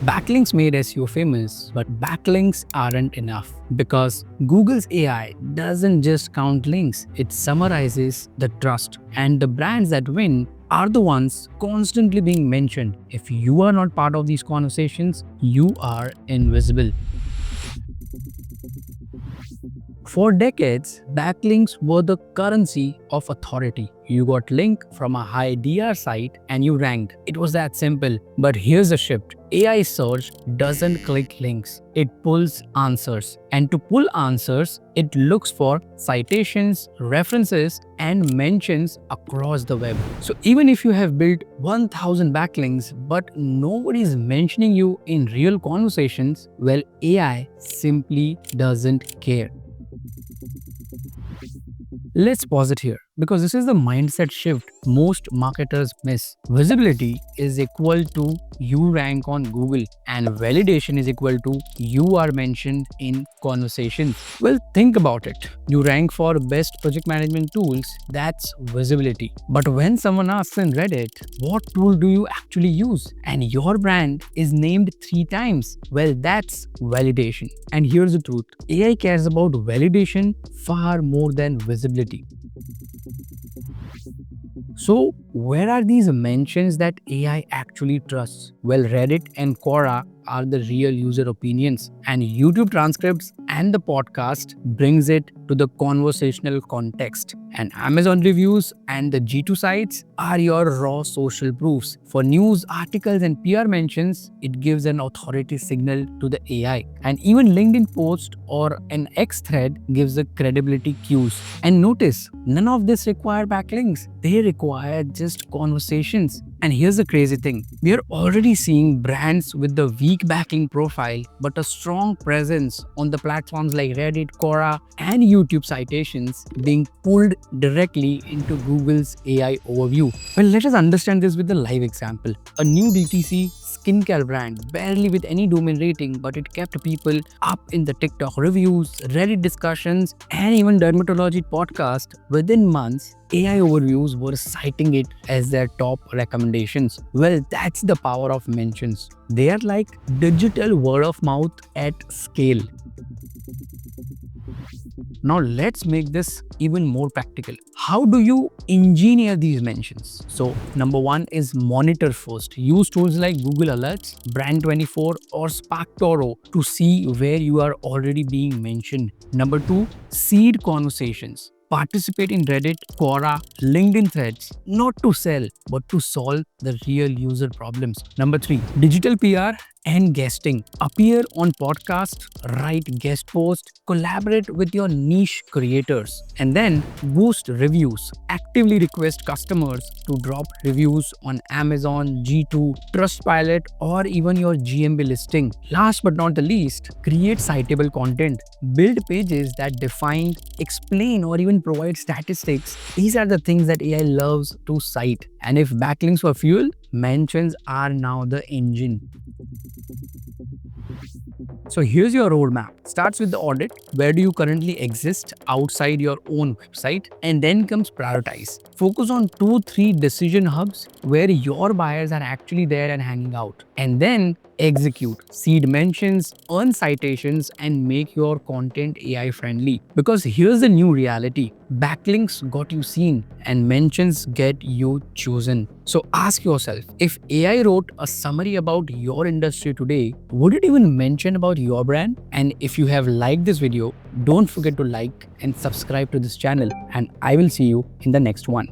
Backlinks made SEO famous, but backlinks aren't enough because Google's AI doesn't just count links, it summarizes the trust. And the brands that win are the ones constantly being mentioned. If you are not part of these conversations, you are invisible. For decades, backlinks were the currency of authority. You got link from a high DR site and you ranked. It was that simple. But here's the shift. AI search doesn't click links. It pulls answers. And to pull answers, it looks for citations, references, and mentions across the web. So even if you have built 1000 backlinks, but nobody's mentioning you in real conversations, well, AI simply doesn't care. Let's pause it here because this is the mindset shift most marketers miss. Visibility is equal to you rank on Google and validation is equal to you are mentioned in conversations. Well, think about it. You rank for best project management tools, that's visibility. But when someone asks in Reddit, what tool do you actually use? And your brand is named 3 times. Well, that's validation. And here's the truth. AI cares about validation far more than visibility. So, where are these mentions that AI actually trusts? Well, Reddit and Quora are the real user opinions, and YouTube transcripts and the podcast brings it to the conversational context. And Amazon reviews and the G2 sites are your raw social proofs. For news articles and PR mentions, it gives an authority signal to the AI. And even LinkedIn post or an X thread gives the credibility cues. And notice, none of this require backlinks. They require just conversations. And here's the crazy thing. We are already seeing brands with the weak backlink profile but a strong presence on the platforms like Reddit, Quora, and YouTube citations being pulled directly into Google's AI overview. Well, let us understand this with a live example. A new DTC skincare brand, barely with any domain rating, but it kept people up in the TikTok reviews, Reddit discussions, and even dermatology podcast. Within months, AI overviews were citing it as their top recommendations. Well, that's the power of mentions. They are like digital word of mouth at scale. Now let's make this even more practical. How do you engineer these mentions? So number 1 is monitor first. Use tools like Google Alerts, Brand24 or SparkToro to see where you are already being mentioned. Number 2, seed conversations. Participate in Reddit, Quora, LinkedIn threads, not to sell, but to solve the real user problems. Number 3, digital PR and guesting. Appear on podcasts, write guest posts, collaborate with your niche creators, and then boost reviews. Actively request customers to drop reviews on Amazon, G2, Trustpilot, or even your GMB listing. Last but not the least, create citable content. Build pages that define, explain, or even provide statistics. These are the things that AI loves to cite. And if backlinks were fuel, mentions are now the engine. So here's your roadmap. Starts with the audit. Where do you currently exist outside your own website? And then comes prioritize. Focus on 2-3 decision hubs where your buyers are actually there and hanging out. And then execute. Seed mentions, earn citations, and make your content AI friendly. Because here's the new reality. Backlinks got you seen and mentions get you chosen. So ask yourself, if AI wrote a summary about your industry today, would it even mention about your brand? And if you have liked this video, don't forget to like and subscribe to this channel, and I will see you in the next one.